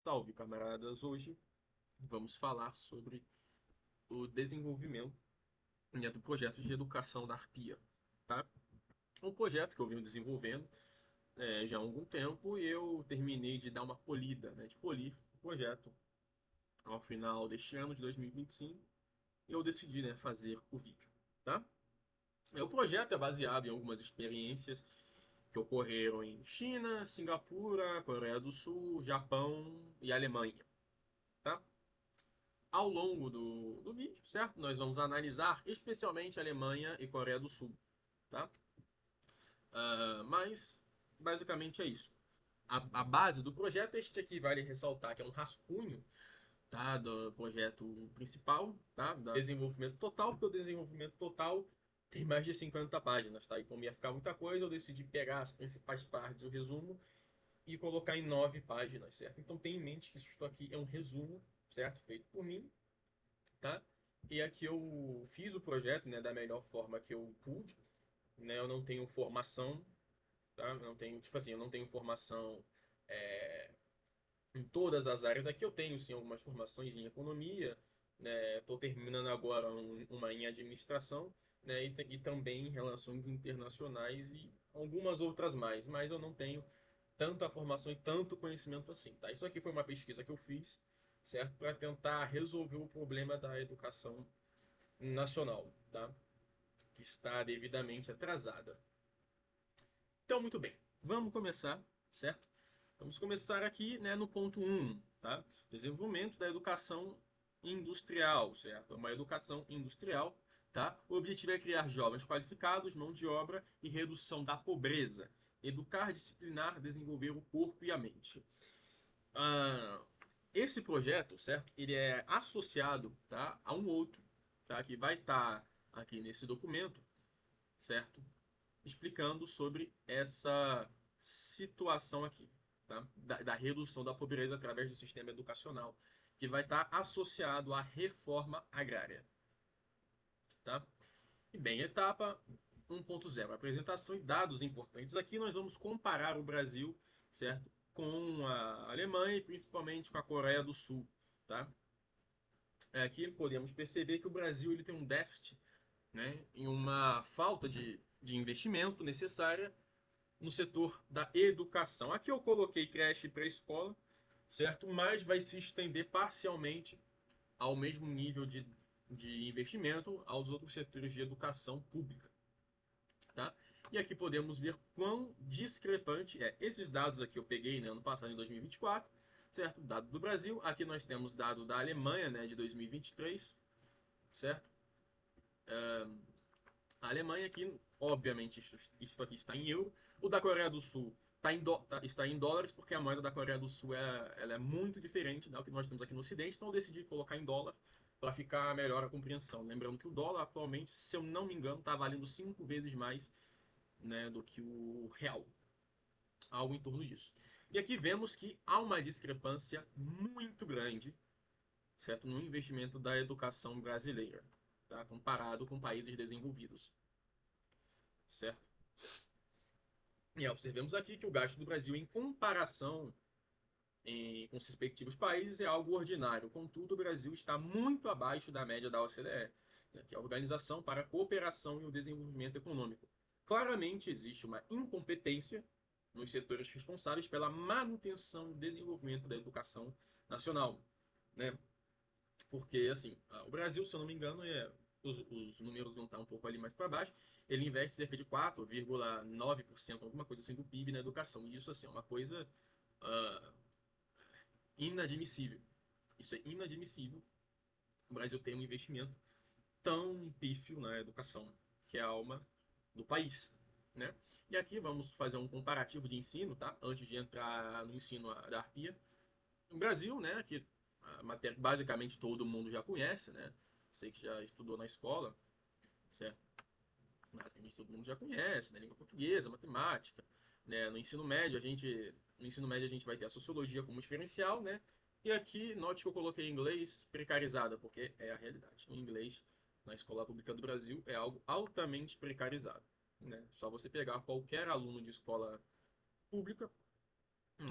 Salve, camaradas! Hoje vamos falar sobre o desenvolvimento, né, do projeto de educação da Arpia, tá? Um projeto que eu venho desenvolvendo já há algum tempo e eu terminei de dar uma polida, né, de polir o projeto ao final deste ano de 2025 e eu decidi, né, fazer o vídeo, tá? O projeto é baseado em algumas experiências que ocorreram em China, Singapura, Coreia do Sul, Japão e Alemanha, tá? Ao longo do vídeo, certo? Nós vamos analisar especialmente Alemanha e Coreia do Sul, tá? Mas basicamente é isso. A base do projeto, este aqui vale ressaltar que é um rascunho, tá, do projeto principal, tá, do desenvolvimento total, porque o desenvolvimento total tem mais de 50 páginas, tá? E como ia ficar muita coisa, eu decidi pegar as principais partes, o resumo, e colocar em 9 páginas, certo? Então tenha em mente que isso aqui é um resumo, certo? Feito por mim, tá? E aqui eu fiz o projeto, né, da melhor forma que eu pude, né? Eu não tenho formação, tá? Eu não tenho, tipo assim, eu não tenho formação é, em todas as áreas. Aqui eu tenho sim algumas formações em economia, né? Estou terminando agora uma em administração, né? E também em relações internacionais e algumas outras mais, mas eu não tenho tanta formação e tanto conhecimento assim, tá? Isso aqui foi uma pesquisa que eu fiz, certo? Para tentar resolver o problema da educação nacional, tá? Que está devidamente atrasada. Então, muito bem, vamos começar, certo? Vamos começar aqui, né, no ponto um, tá? Desenvolvimento da educação industrial, certo? Uma educação industrial, tá? O objetivo é criar jovens qualificados, mão de obra e redução da pobreza. Educar, disciplinar, desenvolver o corpo e a mente. Ah, esse projeto, certo? Ele é associado, tá, a um outro, tá? Que vai estar aqui nesse documento, certo? Explicando sobre essa situação aqui, tá? Da redução da pobreza através do sistema educacional, que vai estar associado à reforma agrária, tá? E bem, etapa 1.0, apresentação e dados importantes. Aqui nós vamos comparar o Brasil, certo? Com a Alemanha e principalmente com a Coreia do Sul, tá? Aqui podemos perceber que o Brasil ele tem um déficit, né, em uma falta de investimento necessária no setor da educação. Aqui eu coloquei creche e pré-escola, certo? Mas vai se estender parcialmente ao mesmo nível de investimento aos outros setores de educação pública, tá? E aqui podemos ver quão discrepante é. Esses dados aqui eu peguei, né, ano passado, em 2024, certo? Dado do Brasil. Aqui nós temos dado da Alemanha, né, de 2023, certo? A Alemanha aqui, obviamente, isso aqui está em euro. O da Coreia do Sul está em dólares, porque a moeda da Coreia do Sul ela é muito diferente da que nós temos aqui no Ocidente, então eu decidi colocar em dólar para ficar melhor a compreensão. Lembrando que o dólar atualmente, se eu não me engano, está valendo 5 vezes mais, né, do que o real, algo em torno disso. E aqui vemos que há uma discrepância muito grande, certo, no investimento da educação brasileira, tá, comparado com países desenvolvidos, certo? E observemos aqui que o gasto do Brasil, em comparação com os respectivos países, é algo ordinário. Contudo, o Brasil está muito abaixo da média da OCDE, né, que é a Organização para a Cooperação e o Desenvolvimento Econômico. Claramente existe uma incompetência nos setores responsáveis pela manutenção e desenvolvimento da educação nacional, né? Porque, assim, o Brasil, se eu não me engano, os números vão estar um pouco ali mais para baixo, ele investe cerca de 4,9%, alguma coisa assim, do PIB na educação. E isso, assim, é uma coisa uh, inadmissível. Isso é inadmissível. O Brasil tem um investimento tão pífio na educação, que é a alma do país, né? E aqui vamos fazer um comparativo de ensino, tá? Antes de entrar no ensino da Arpia. No Brasil, né, que a matéria que basicamente todo mundo já conhece, né? Sei que já estudou na escola, certo? Basicamente todo mundo já conhece, né? Língua portuguesa, matemática, né? No ensino médio a gente vai ter a sociologia como diferencial, né? E aqui, note que eu coloquei inglês precarizada, porque é a realidade. O inglês na escola pública do Brasil é algo altamente precarizado, né? Só você pegar qualquer aluno de escola pública,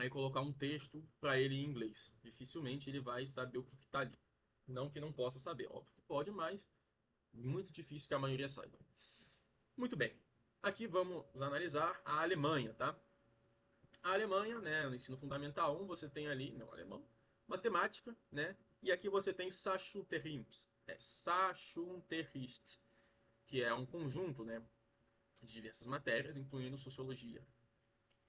aí colocar um texto para ele em inglês. Dificilmente ele vai saber o que está ali. Não que não possa saber, óbvio que pode, mas muito difícil que a maioria saiba. Muito bem. Aqui vamos analisar a Alemanha, tá? A Alemanha, né, no ensino fundamental 1, você tem ali, não, alemão, matemática, né? E aqui você tem Sachunterricht, que é um conjunto, né, de diversas matérias, incluindo sociologia.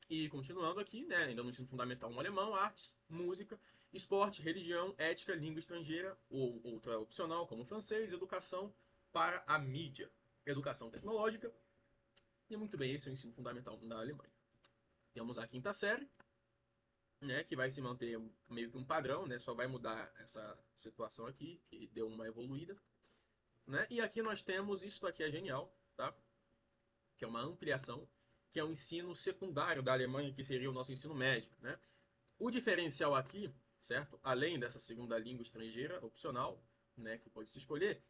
E continuando aqui, né, ainda no ensino fundamental 1 alemão, artes, música, esporte, religião, ética, língua estrangeira, ou outra opcional, como francês, educação para a mídia, educação tecnológica. E muito bem, esse é o ensino fundamental da Alemanha. Temos a quinta série, né, que vai se manter meio que um padrão, né, só vai mudar essa situação aqui, que deu uma evoluída, né? E aqui nós temos, isso aqui é genial, tá? Que é uma ampliação, que é o ensino secundário da Alemanha, que seria o nosso ensino médio, né? O diferencial aqui, certo? Além dessa segunda língua estrangeira opcional, né, que pode se escolher,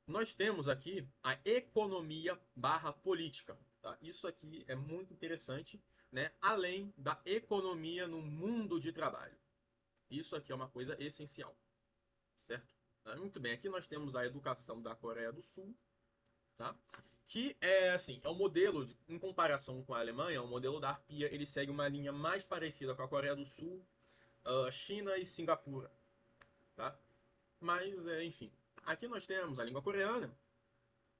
nós temos aqui a economia barra política. Tá? Isso aqui é muito interessante, né? Além da economia no mundo de trabalho. Isso aqui é uma coisa essencial, certo? Muito bem, aqui nós temos a educação da Coreia do Sul, tá? Que é assim, é um modelo, em comparação com a Alemanha, o modelo da ARPIA, ele segue uma linha mais parecida com a Coreia do Sul, China e Singapura, tá? Mas, enfim, aqui nós temos a língua coreana,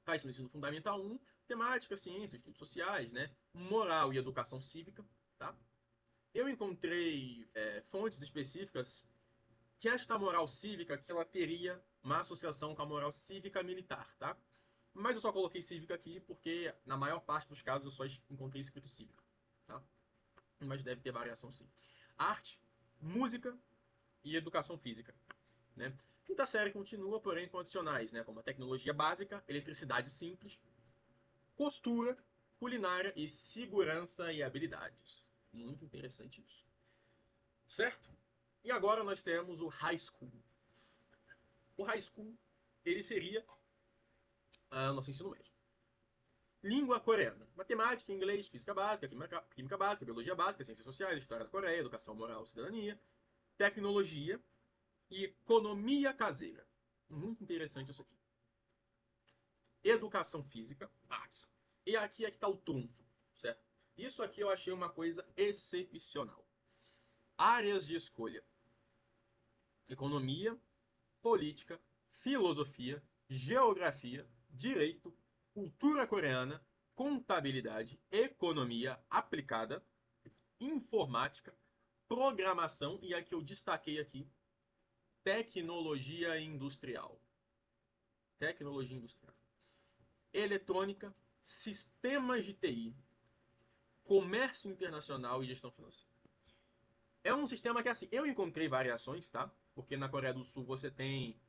faz no ensino fundamental 1, temática, ciências, estudos sociais, né? Moral e educação cívica, tá? Eu encontrei fontes específicas que esta moral cívica que ela teria uma associação com a moral cívica militar, tá? Mas eu só coloquei cívica aqui porque na maior parte dos casos eu só encontrei escrito cívica, tá? Mas deve ter variação sim. Arte, música e educação física, né? Quinta série continua, porém com adicionais, né? Como a tecnologia básica, eletricidade simples, costura, culinária e segurança e habilidades. Muito interessante isso. Certo? E agora nós temos o high school. O high school, ele seria nosso ensino médio. Língua coreana. Matemática, inglês, física básica, química básica, biologia básica, ciências sociais, história da Coreia, educação moral, cidadania, tecnologia e economia caseira. Muito interessante isso aqui. Educação física, artes. E aqui é que está o trunfo, certo? Isso aqui eu achei uma coisa excepcional. Áreas de escolha: economia, política, filosofia, geografia, direito, cultura coreana, contabilidade, economia aplicada, informática, programação e aqui eu destaquei aqui tecnologia industrial. Tecnologia industrial. Eletrônica, sistemas de TI, comércio internacional e gestão financeira. É um sistema que, assim, eu encontrei variações, tá? Porque na Coreia do Sul você tem,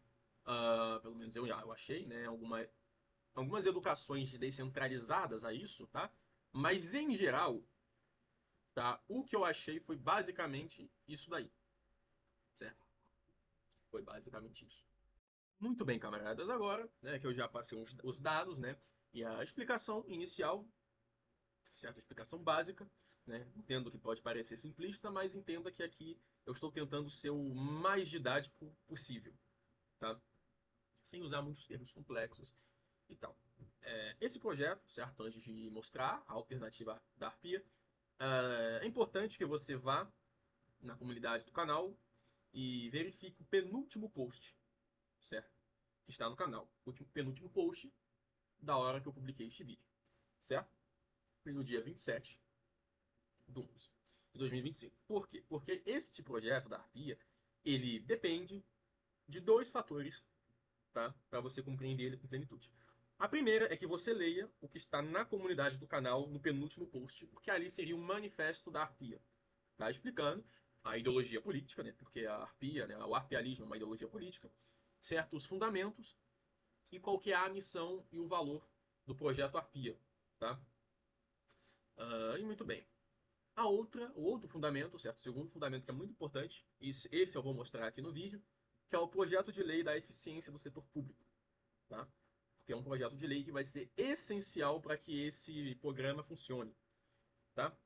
pelo menos eu achei, né? Algumas educações descentralizadas a isso, tá? Mas, em geral, tá? O que eu achei foi basicamente isso daí, certo? Foi basicamente isso. Muito bem, camaradas, agora, né, que eu já passei os dados, né, e a explicação inicial, certo? A explicação básica, né, entendo que pode parecer simplista, mas entenda que aqui eu estou tentando ser o mais didático possível, tá? Sem usar muitos termos complexos e tal. Esse projeto, certo? Antes de mostrar a alternativa da Arpia, é importante que você vá na comunidade do canal e verifique o penúltimo post, certo? Que está no canal. O penúltimo post da hora que eu publiquei este vídeo, certo? Foi no dia 27 de 11 de 2025. Por quê? Porque este projeto da Arpia, ele depende de dois fatores, tá? Para você compreender ele com plenitude. A primeira é que você leia o que está na comunidade do canal no penúltimo post, porque ali seria um manifesto da Arpia, tá? Explicando a ideologia política, né? Porque a Arpia, né? O arpialismo é uma ideologia política, certos fundamentos e qual que é a missão e o valor do projeto Arpia, tá? E muito bem. O outro fundamento, certo? O segundo fundamento que é muito importante, esse eu vou mostrar aqui no vídeo, que é o projeto de lei da eficiência do setor público, tá? Porque é um projeto de lei que vai ser essencial para que esse programa funcione, tá?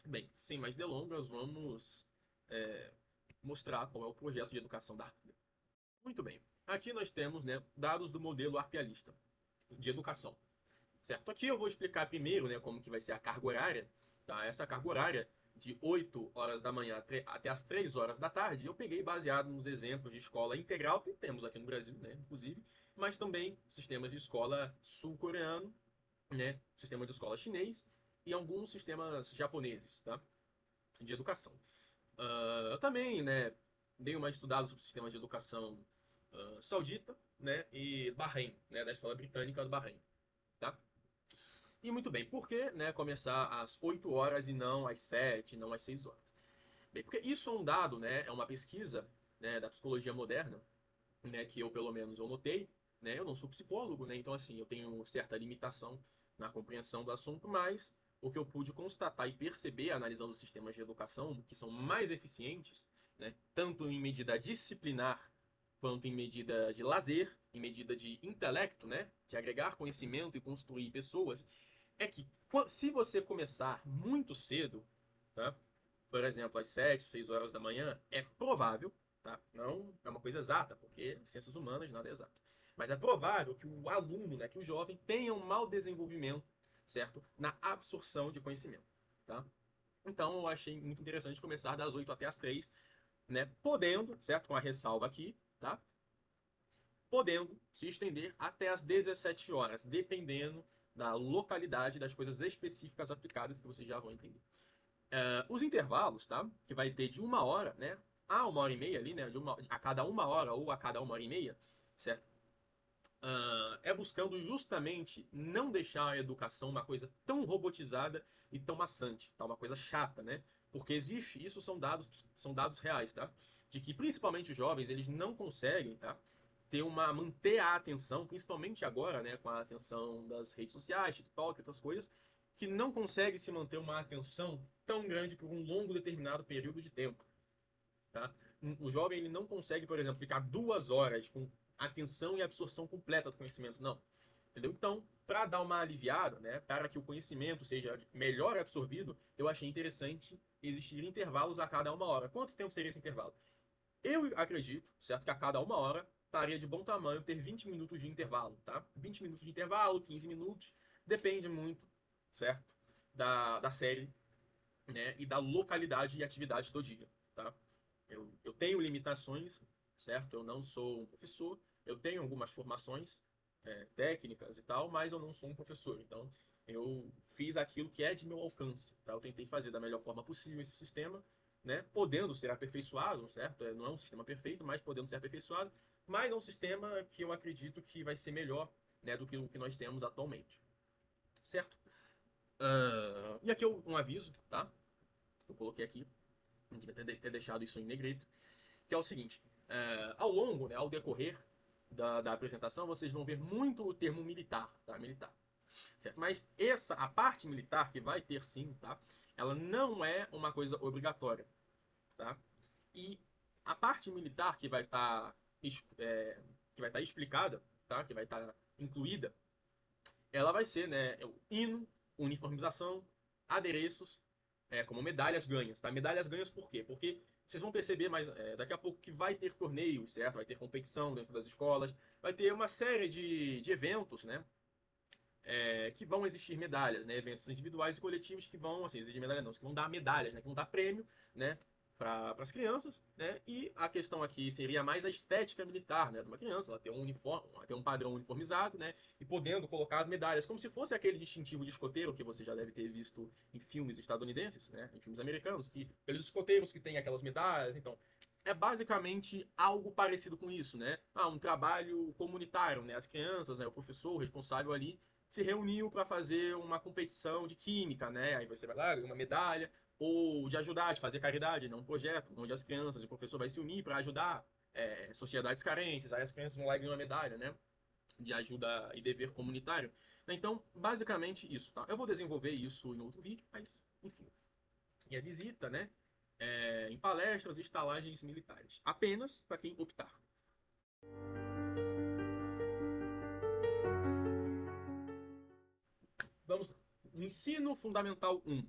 Bem, sem mais delongas, vamos é, mostrar qual é o projeto de educação da Arpia. Muito bem. Aqui nós temos, né, dados do modelo arpialista de educação. Certo? Aqui eu vou explicar primeiro, né, como que vai ser a carga horária. Tá? Essa carga horária de 8 horas da manhã até as 3 horas da tarde, eu peguei baseado nos exemplos de escola integral que temos aqui no Brasil, né, inclusive, mas também sistemas de escola sul-coreano, né, sistema de escola chinês e alguns sistemas japoneses, tá? De educação. Eu também, né, dei uma estudada sobre sistemas de educação saudita, né, e Bahrein, né, da escola britânica do Bahrein, tá? E muito bem, por que, né, começar às 8 horas e não às 7, não às 6 horas? Bem, porque isso é um dado, né, é uma pesquisa, né, da psicologia moderna, né, que eu pelo menos eu notei, né, eu não sou psicólogo, né, então assim, eu tenho certa limitação na compreensão do assunto, mas o que eu pude constatar e perceber analisando os sistemas de educação que são mais eficientes, né, tanto em medida disciplinar quanto em medida de lazer, em medida de intelecto, né, de agregar conhecimento e construir pessoas, é que se você começar muito cedo, tá? Por exemplo, às 7, 6 horas da manhã, é provável, tá? Não é uma coisa exata, porque ciências humanas nada é exato. Mas é provável que o aluno, né, que o jovem tenha um mau desenvolvimento, certo? Na absorção de conhecimento, tá? Então, eu achei muito interessante começar das 8 até as 3, né? Podendo, certo? Com a ressalva aqui, tá? Podendo se estender até as 17 horas, dependendo da localidade das coisas específicas aplicadas que vocês já vão entender. Os intervalos, tá? Que vai ter de 1 hora, né? A 1 hora e meia ali, né? A cada 1 hora ou a cada 1 hora e meia, certo? É buscando justamente não deixar a educação uma coisa tão robotizada e tão maçante, tá? Uma coisa chata, né? Porque existe, isso são dados reais, tá? De que principalmente os jovens, eles não conseguem, tá? Manter a atenção, principalmente agora, né, com a ascensão das redes sociais, TikTok e outras coisas, que não consegue se manter uma atenção tão grande por um longo determinado período de tempo, tá? O jovem ele não consegue, por exemplo, ficar 2 horas com atenção e absorção completa do conhecimento, não. Entendeu? Então, para dar uma aliviada, né, para que o conhecimento seja melhor absorvido, eu achei interessante existir intervalos a cada 1 hora. Quanto tempo seria esse intervalo? Eu acredito, certo, que a cada 1 hora estaria de bom tamanho ter 20 minutos de intervalo, tá? 20 minutos de intervalo, 15 minutos, depende muito, certo, da série, né, e da localidade e atividade do dia, tá? Eu tenho limitações, certo? Eu não sou um professor, eu tenho algumas formações técnicas e tal, mas eu não sou um professor. Então, eu fiz aquilo que é de meu alcance, tá? Eu tentei fazer da melhor forma possível esse sistema, né? Podendo ser aperfeiçoado, certo? Não é um sistema perfeito, mas podendo ser aperfeiçoado. Mas é um sistema que eu acredito que vai ser melhor, né, do que o que nós temos atualmente, certo? E aqui um aviso, tá? Eu coloquei aqui, não devia ter deixado isso em negrito, que é o seguinte: ao longo, né, ao decorrer da apresentação, vocês vão ver muito o termo militar, tá? Militar, certo? Mas a parte militar que vai ter sim, tá? Ela não é uma coisa obrigatória, tá? E a parte militar que vai estar explicada, tá? Que vai estar incluída, ela vai ser, né, o hino, uniformização, adereços, como medalhas ganhas, tá? Medalhas ganhas por quê? Porque vocês vão perceber mais daqui a pouco que vai ter torneios, certo? Vai ter competição dentro das escolas, vai ter uma série de eventos, né? Que vão existir medalhas, né? Eventos individuais e coletivos que vão, assim, exigir medalha não, que vão dar medalhas, né? Que vão dar prêmio, né? Para as crianças, né? E a questão aqui seria mais a estética militar, né? De uma criança, ela ter um uniforme, ter um padrão uniformizado, né? E podendo colocar as medalhas, como se fosse aquele distintivo de escoteiro que você já deve ter visto em filmes estadunidenses, né? Em filmes americanos, que pelos escoteiros que têm aquelas medalhas, então é basicamente algo parecido com isso, né? Um trabalho comunitário, né? As crianças, né? O professor, o responsável ali se reuniu para fazer uma competição de química, né? Aí você vai lá, ganha uma medalha, ou de ajudar, de fazer caridade, né? Um projeto onde as crianças e o professor vai se unir para ajudar sociedades carentes, aí as crianças vão lá e ganham uma medalha, né? De ajuda e dever comunitário. Então, basicamente isso, tá? Eu vou desenvolver isso em outro vídeo, mas, enfim. E a visita, né? Em palestras e estalagens militares. Apenas para quem optar. Vamos lá. Ensino Fundamental 1.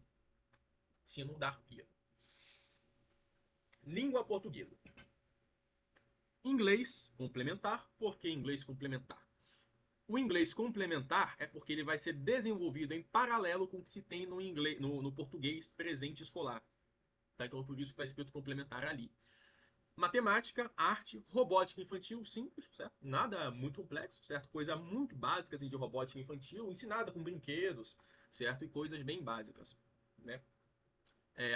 ensino da arpia. Língua portuguesa. Inglês complementar. Por que inglês complementar? O inglês complementar é porque ele vai ser desenvolvido em paralelo com o que se tem no, inglês, no português presente escolar. Tá? Então, por isso que está escrito complementar ali. Matemática, arte, robótica infantil, simples, certo? Nada muito complexo, certo? Coisa muito básica assim, de robótica infantil, ensinada com brinquedos, certo? E coisas bem básicas, né?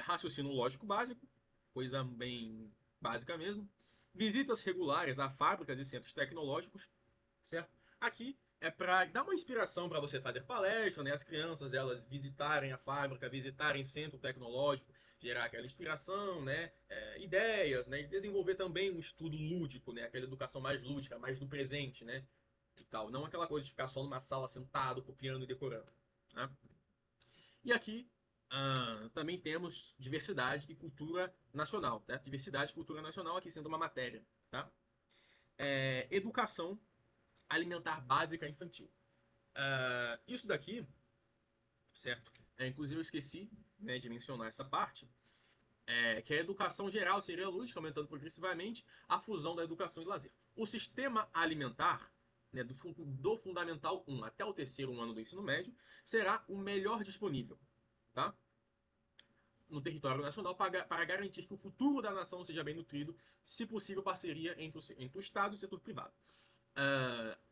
Raciocínio lógico básico, coisa bem básica mesmo. Visitas regulares a fábricas e centros tecnológicos, certo? Aqui é para dar uma inspiração para você fazer palestra, né? As crianças elas visitarem a fábrica, visitarem centro tecnológico, gerar aquela inspiração, né? Ideias, né? E desenvolver também um estudo lúdico, né? Aquela educação mais lúdica, mais do presente, né? E tal, não aquela coisa de ficar só numa sala sentado, copiando e decorando, né? E aqui também temos diversidade e cultura nacional, tá? Diversidade e cultura nacional aqui sendo uma matéria, tá? Educação alimentar básica infantil. Isso daqui, certo? Inclusive eu esqueci, né, de mencionar essa parte, que a educação geral seria lúdica, aumentando progressivamente a fusão da educação e lazer. O sistema alimentar, né, do Fundamental 1 até o terceiro ano do ensino médio, será o melhor disponível, tá? No território nacional para garantir que o futuro da nação seja bem nutrido, se possível parceria entre o Estado e o setor privado.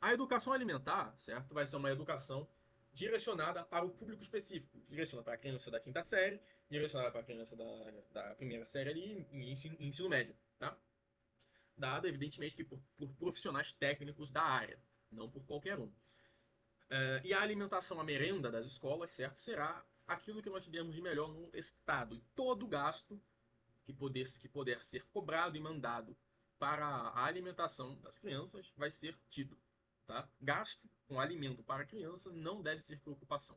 A educação alimentar, certo, vai ser uma educação direcionada para o público específico, direcionada para a criança da quinta série, direcionada para a criança da primeira série ali em ensino médio, tá? Dada, evidentemente, que por profissionais técnicos da área, não por qualquer um. E a alimentação, a merenda das escolas, certo, será aquilo que nós tivemos de melhor no Estado. E todo gasto que puder ser cobrado e mandado para a alimentação das crianças vai ser tido. Tá? Gasto com alimento para a criança não deve ser preocupação.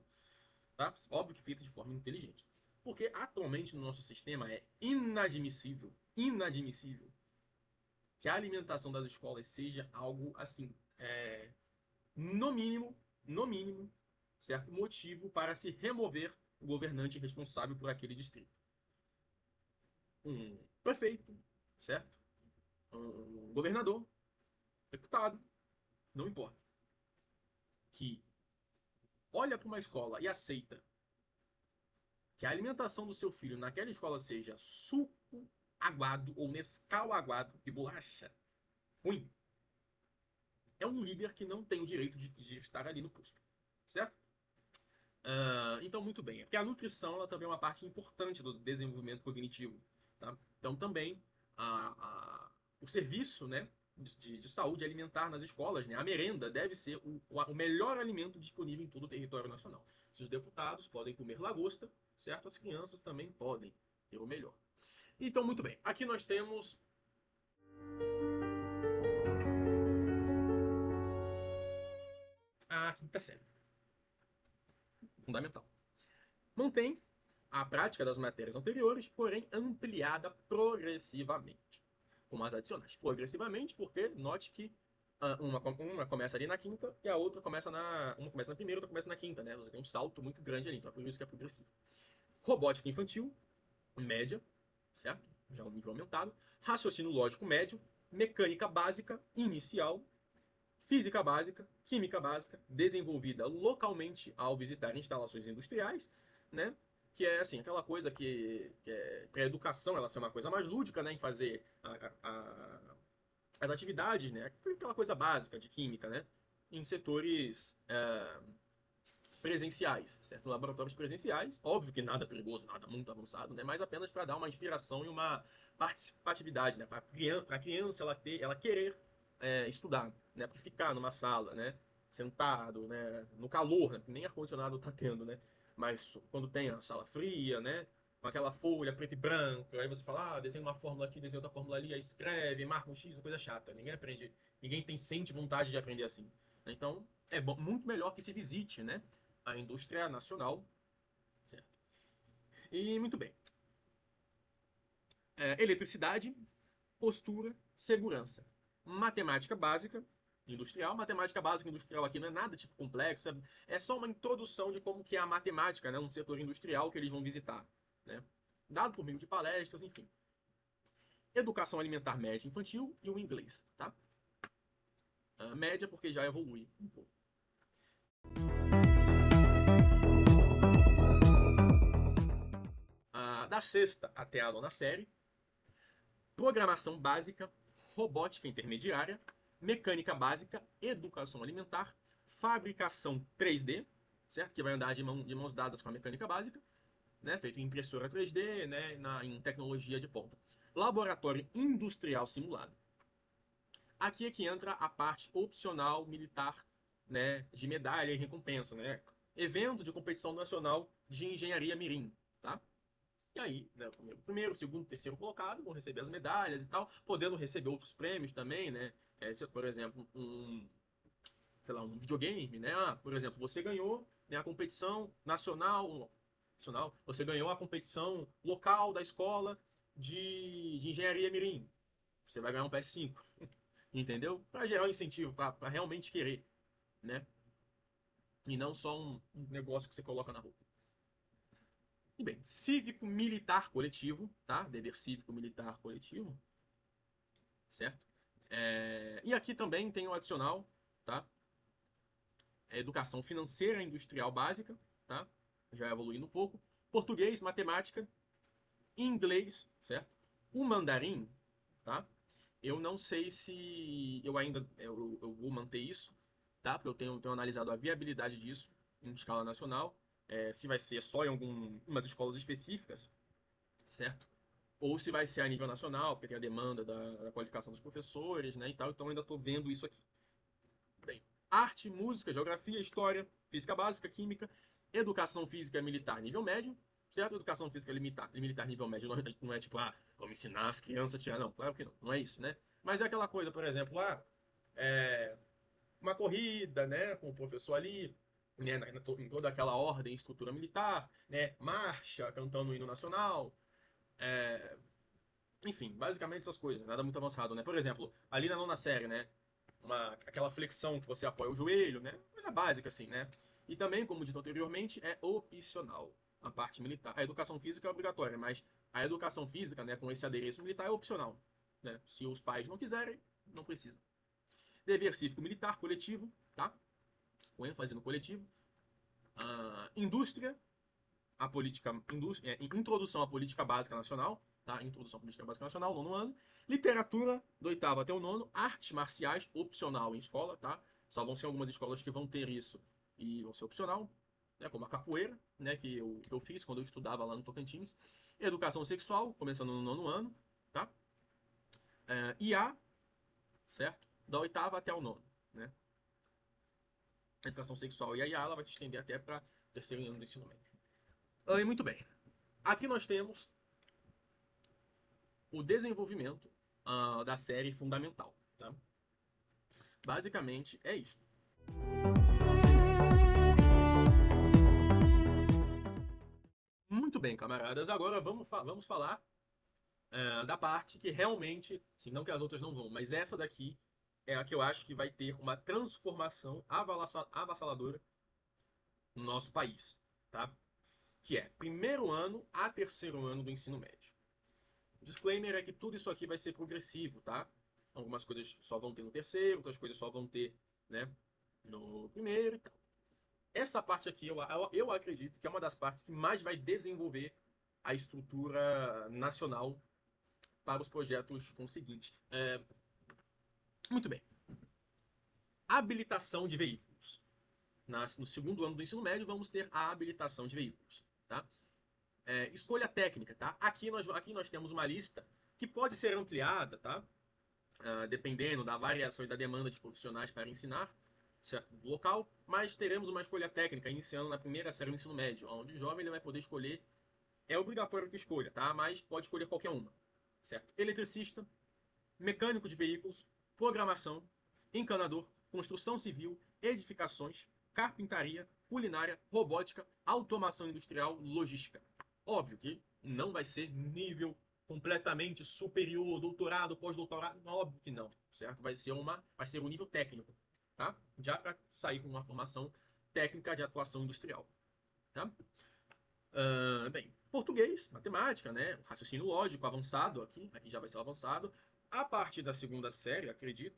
Tá? Óbvio que feito de forma inteligente. Porque atualmente no nosso sistema é inadmissível que a alimentação das escolas seja algo assim, no mínimo, certo? Motivo para se remover o governante responsável por aquele distrito. Um prefeito, certo? Um governador, deputado, não importa, que olha para uma escola e aceita que a alimentação do seu filho naquela escola seja suco aguado ou Nescau aguado e bolacha ruim, é um líder que não tem o direito de estar ali no posto, certo? Então, muito bem. Porque a nutrição ela também é uma parte importante do desenvolvimento cognitivo. Tá? Então, também o serviço, né, de saúde alimentar nas escolas, né, a merenda deve ser o melhor alimento disponível em todo o território nacional. Se os deputados podem comer lagosta, certo? As crianças também podem ter o melhor. Então, muito bem. Aqui nós temos a quinta série. Fundamental. Mantém a prática das matérias anteriores, porém ampliada progressivamente, com as adicionais. Progressivamente, porque note que uma começa ali na quinta e a outra começa uma começa na primeira e outra começa na quinta, né? Você tem um salto muito grande ali, então é por isso que é progressivo. Robótica infantil, média, certo? Já um nível aumentado. Raciocínio lógico médio, mecânica básica, inicial, física básica, química básica, desenvolvida localmente ao visitar instalações industriais, né? Que é assim, aquela coisa que para a educação ela ser uma coisa mais lúdica, né? Em fazer as atividades, né? Aquela coisa básica de química, né? Em setores presenciais, certo? Laboratórios presenciais, óbvio que nada perigoso, nada muito avançado, né? Mas apenas para dar uma inspiração e uma participatividade, né? Para a criança ela querer estudar, né? Para ficar numa sala, né? Sentado, né? No calor, né? Nem ar-condicionado tá tendo, né? Mas quando tem a sala fria, né? Com aquela folha preta e branca, aí você fala, desenha uma fórmula aqui, desenha outra fórmula ali, aí escreve, marca um X, uma coisa chata. Ninguém aprende, ninguém sente vontade de aprender assim. Então, é bom, muito melhor que se visite, né? A indústria nacional, certo? E muito bem. Eletricidade, postura, segurança. Matemática básica industrial. Matemática básica industrial aqui não é nada tipo complexo, é só uma introdução de como que é a matemática, né, um setor industrial que eles vão visitar. né? Dado por meio de palestras, enfim. Educação alimentar média infantil e o inglês, tá? Média porque já evolui um pouco. Da sexta até a nona série, programação básica, robótica intermediária, mecânica básica, educação alimentar, fabricação 3D, certo? Que vai andar de mãos dadas com a mecânica básica, né? Feito em impressora 3D, né? Em tecnologia de ponta. Laboratório industrial simulado. Aqui é que entra a parte opcional militar, né? De medalha e recompensa, né? Evento de competição nacional de engenharia mirim, tá? E aí, né, o primeiro, segundo, terceiro colocado vão receber as medalhas e tal, podendo receber outros prêmios também, né? Se, por exemplo, sei lá, um videogame, né? Por exemplo, você ganhou, né, a competição nacional, você ganhou a competição local da escola de engenharia mirim. Você vai ganhar um PS5, entendeu? Para gerar um incentivo, para realmente querer, né? E não só um negócio que você coloca na roupa. E bem, cívico-militar coletivo, tá? Dever cívico-militar coletivo, certo? E aqui também tem o adicional, tá? Educação financeira industrial básica, tá? Já evoluindo um pouco. Português, matemática, inglês, certo? O mandarim, tá? Eu não sei se eu vou manter isso, tá? Porque eu tenho analisado a viabilidade disso em escala nacional. Se vai ser só em algumas escolas específicas, certo? Ou se vai ser a nível nacional, porque tem a demanda da qualificação dos professores, né, e tal. Então ainda estou vendo isso aqui. Bem, arte, música, geografia, história, física básica, química, educação física militar nível médio, certo? Educação física militar nível médio não é tipo, vamos ensinar as crianças a tirar, não, claro que não, não é isso, né? Mas é aquela coisa, por exemplo, é, uma corrida, né, com o professor ali, né, em toda aquela ordem e estrutura militar, né, marcha, cantando o hino nacional, é, enfim, basicamente essas coisas, nada muito avançado, né? Por exemplo, ali na nona série, né? Aquela flexão que você apoia o joelho, né? Coisa básica, assim, né? E também, como dito anteriormente, é opcional a parte militar. A educação física é obrigatória, mas a educação física, né, com esse adereço militar, é opcional. Né? Se os pais não quiserem, não precisa. Dever cívico militar coletivo, tá? Com ênfase no coletivo. Indústria, introdução à política básica nacional, tá? Introdução à política básica nacional, nono ano. Literatura, do oitavo até o nono. Artes marciais, opcional em escola, tá? Só vão ser algumas escolas que vão ter isso e vão ser opcional, né? Como a capoeira, né? Que eu fiz quando eu estudava lá no Tocantins. Educação sexual, começando no nono ano, tá? IA, certo? Da oitava até o nono, né? A educação sexual e a IA, ela vai se estender até para terceiro ano do ensino médio. Muito bem. Aqui nós temos o desenvolvimento da série fundamental. Tá? Basicamente é isso. Muito bem, camaradas. Agora vamos falar da parte que realmente, assim, não que as outras não vão, mas essa daqui é a que eu acho que vai ter uma transformação avassaladora no nosso país. Tá? Que é primeiro ano a terceiro ano do ensino médio. O disclaimer é que tudo isso aqui vai ser progressivo, tá? Algumas coisas só vão ter no terceiro, outras coisas só vão ter, né, no primeiro e tal. Essa parte aqui eu acredito que é uma das partes que mais vai desenvolver a estrutura nacional para os projetos conseguintes. Muito bem. Habilitação de veículos. No segundo ano do ensino médio, vamos ter a habilitação de veículos. Tá? Escolha técnica. Tá? Aqui nós temos uma lista que pode ser ampliada, tá? Dependendo da variação e da demanda de profissionais para ensinar, certo? Local, mas teremos uma escolha técnica iniciando na primeira série do ensino médio, onde o jovem ele vai poder escolher, é obrigatório que escolha, tá? Mas pode escolher qualquer uma, certo? Eletricista, mecânico de veículos, programação, encanador, construção civil, edificações, carpintaria, culinária, robótica, automação industrial, logística. Óbvio que não vai ser nível completamente superior, doutorado, pós-doutorado, óbvio que não, certo? Vai ser um nível técnico, tá? Já para sair com uma formação técnica de atuação industrial, tá? Bem, Português, matemática, né? Raciocínio lógico avançado aqui já vai ser o avançado. A partir da segunda série, acredito,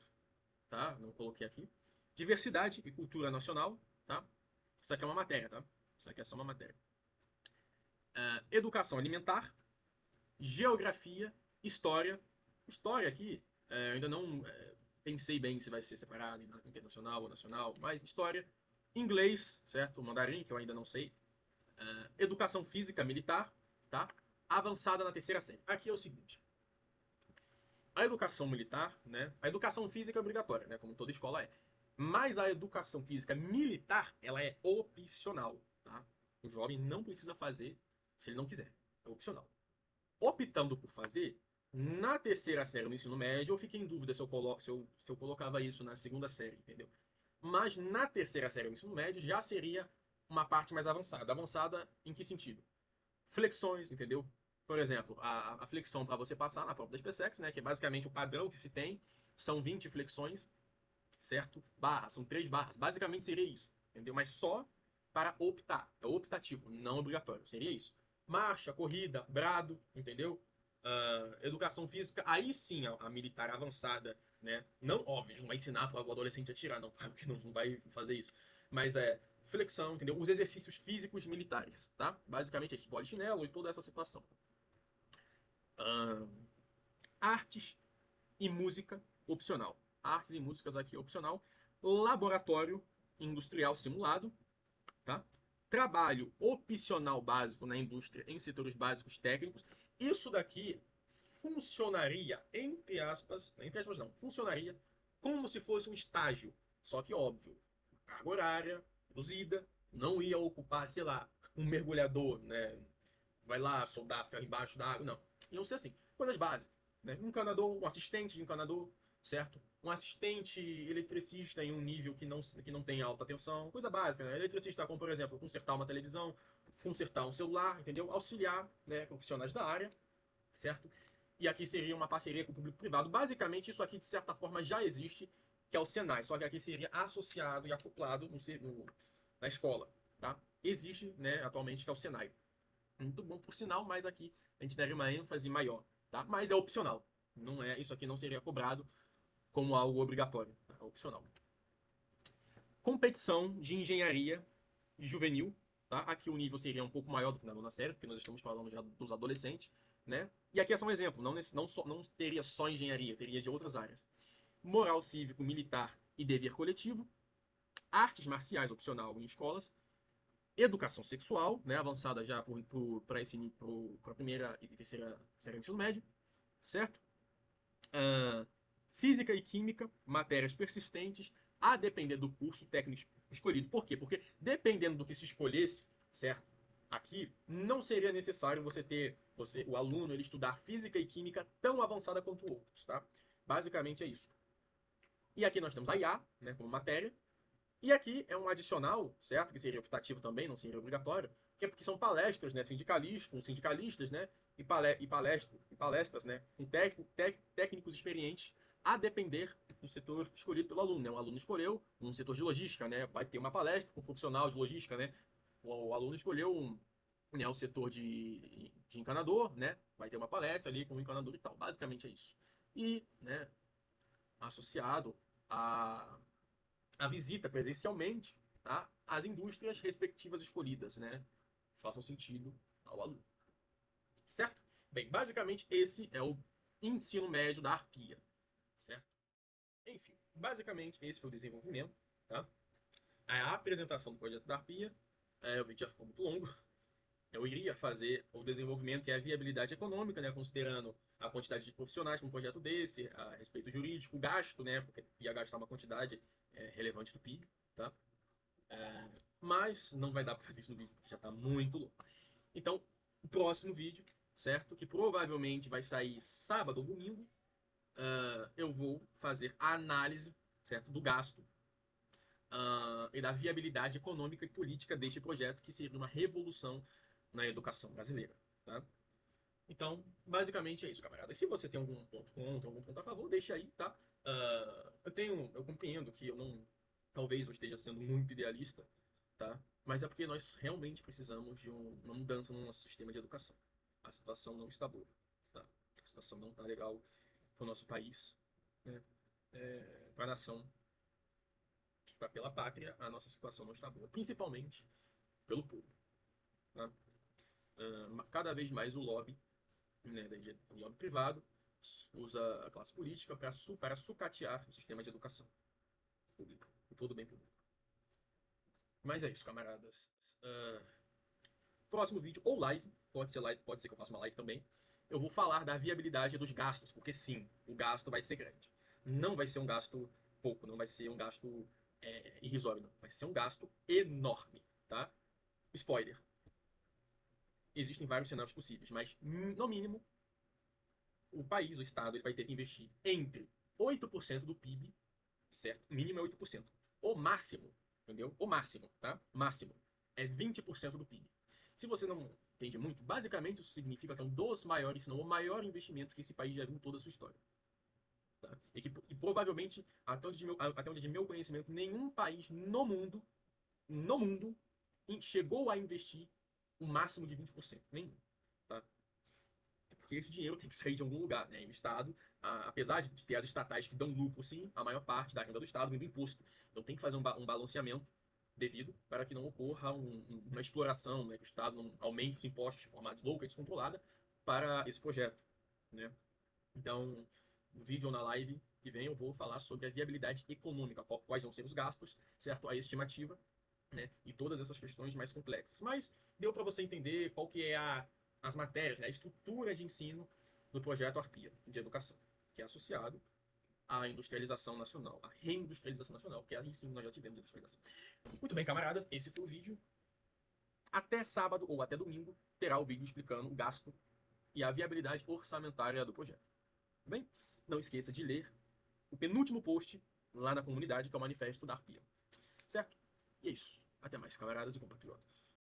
tá? Não coloquei aqui. Diversidade e cultura nacional, tá? Isso aqui é uma matéria, tá? Isso aqui é só uma matéria. Educação alimentar, geografia, história. História aqui, eu ainda não pensei bem se vai ser separado em internacional ou nacional, mas história, inglês, certo? Mandarim, que eu ainda não sei. Educação física militar, tá? Avançada na terceira série. Aqui é o seguinte: a educação militar, né? A educação física é obrigatória, né? Como toda escola é. Mas a educação física militar, ela é opcional, tá? O jovem não precisa fazer se ele não quiser. É opcional. Optando por fazer, na terceira série no ensino médio, eu fiquei em dúvida se eu colocava isso na segunda série, entendeu? Mas na terceira série no ensino médio já seria uma parte mais avançada. Avançada em que sentido? Flexões, entendeu? Por exemplo, a flexão para você passar na prova da SpaceX, né, que é basicamente o padrão que se tem, são 20 flexões, certo? Barras, são 3 barras. Basicamente seria isso, entendeu? Mas só para optar. É optativo, não obrigatório. Seria isso. Marcha, corrida, brado, entendeu? Educação física, aí sim a militar avançada, né? Não, óbvio, não vai ensinar para o adolescente a tirar, não, claro que não vai fazer isso. Mas flexão, entendeu? Os exercícios físicos militares, tá? Basicamente é isso, polichinelo e toda essa situação. Artes e música opcional. Artes e músicas aqui opcional. Laboratório industrial simulado, tá? Trabalho opcional básico na indústria em setores básicos técnicos. Isso daqui funcionaria, entre aspas não, funcionaria como se fosse um estágio. Só que, óbvio, carga horária reduzida, não ia ocupar, sei lá, um mergulhador, né? Vai lá soldar ferro embaixo da água, não. Iam ser assim, coisas básicas. Né? Um encanador, um assistente de encanador, certo? Um assistente eletricista em um nível que não tem alta tensão, coisa básica, né? Eletricista, como por exemplo, consertar uma televisão, consertar um celular, entendeu? Auxiliar, né, profissionais da área, certo? E aqui seria uma parceria com o público privado. Basicamente, isso aqui, de certa forma, já existe, que é o Senai, só que aqui seria associado e acoplado na escola, tá? Existe, né, atualmente, que é o Senai. Muito bom, por sinal, mas aqui a gente daria uma ênfase maior, tá? Mas é opcional. Não é, isso aqui não seria cobrado como algo obrigatório, tá? É opcional. Competição de engenharia juvenil, tá? Aqui o nível seria um pouco maior do que na nona série, porque nós estamos falando já dos adolescentes, né? E aqui é só um exemplo, não teria só engenharia, teria de outras áreas. Moral cívico, militar e dever coletivo. Artes marciais opcional em escolas. Educação sexual, né, avançada já para a primeira e terceira série do ensino médio, certo? Física e química, matérias persistentes, a depender do curso técnico escolhido. Por quê? Porque dependendo do que se escolhesse, certo? Aqui não seria necessário o aluno, ele estudar física e química tão avançada quanto outros, tá? Basicamente é isso. E aqui nós temos a IA, né, como matéria. E aqui é um adicional, certo? Que seria optativo também, não seria obrigatório, que é porque são palestras, né? Sindicalistas, né? E palestras, né? Com técnicos experientes, a depender do setor escolhido pelo aluno, né? O aluno escolheu um setor de logística, né? Vai ter uma palestra com um profissional de logística, né? O aluno escolheu o setor de encanador, né? Vai ter uma palestra ali com o encanador e tal. Basicamente é isso. E, né? Associado a visita presencialmente, tá, às indústrias respectivas escolhidas, né? Que façam sentido ao aluno. Certo? Bem, basicamente esse é o ensino médio da Arpia. Certo? Enfim, basicamente esse foi o desenvolvimento, tá? A apresentação do projeto da Arpia, o vídeo já ficou muito longo. Eu iria fazer o desenvolvimento e a viabilidade econômica, né, considerando a quantidade de profissionais para um projeto desse, a respeito jurídico, o gasto, né, porque ia gastar uma quantidade relevante do PIB, tá? Mas não vai dar para fazer isso no vídeo, porque já está muito louco. Então, o próximo vídeo, certo? Que provavelmente vai sair sábado ou domingo, eu vou fazer a análise, certo? Do gasto e da viabilidade econômica e política deste projeto, que seria uma revolução na educação brasileira, tá? Então, basicamente é isso, camarada. E se você tem algum ponto contra, algum ponto a favor, deixa aí, tá? Eu compreendo que talvez eu esteja sendo muito idealista, tá? Mas é porque nós realmente precisamos de uma mudança no nosso sistema de educação. A situação não está boa, tá? A situação não está legal para o nosso país, né? Para a nação, pela pátria, a nossa situação não está boa, principalmente pelo povo, tá? Cada vez mais o lobby, né, o lobby privado, usa a classe política para sucatear o sistema de educação pública, o todo bem público. Mas é isso, camaradas. Uh, Próximo vídeo, ou live, pode ser que eu faça uma live também. Eu vou falar da viabilidade dos gastos, porque sim, o gasto vai ser grande. Não vai ser um gasto pouco, não vai ser um gasto irrisório, não. Vai ser um gasto enorme, tá? Spoiler. Existem vários cenários possíveis, mas no mínimo, o país, o Estado, ele vai ter que investir entre 8% do PIB, certo? O mínimo é 8%. O máximo, entendeu? O máximo, tá? Máximo é 20% do PIB. Se você não entende muito, basicamente isso significa que é um dos maiores, se não o maior investimento que esse país já viu em toda a sua história. Tá? E provavelmente, até onde de meu conhecimento, nenhum país no mundo, chegou a investir o máximo de 20%. Nenhum. Tá? Porque esse dinheiro tem que sair de algum lugar, né? E o Estado, apesar de ter as estatais que dão lucro, sim, a maior parte da renda do Estado vem do imposto. Então tem que fazer um balanceamento devido para que não ocorra uma exploração, né? Que o Estado não aumente os impostos de forma louca e descontrolada para esse projeto, né? Então, no vídeo ou na live que vem eu vou falar sobre a viabilidade econômica, quais vão ser os gastos, certo? A estimativa, né? E todas essas questões mais complexas. Mas deu para você entender qual que é as matérias, né? A estrutura de ensino do projeto Arpia de educação, que é associado à industrialização nacional, à reindustrialização nacional, que é ensino, nós já tivemos industrialização. Muito bem, camaradas, esse foi o vídeo. Até sábado ou até domingo terá o vídeo explicando o gasto e a viabilidade orçamentária do projeto. Tá bem? Não esqueça de ler o penúltimo post lá na comunidade, que é o manifesto da Arpia. Certo? E é isso. Até mais, camaradas e compatriotas.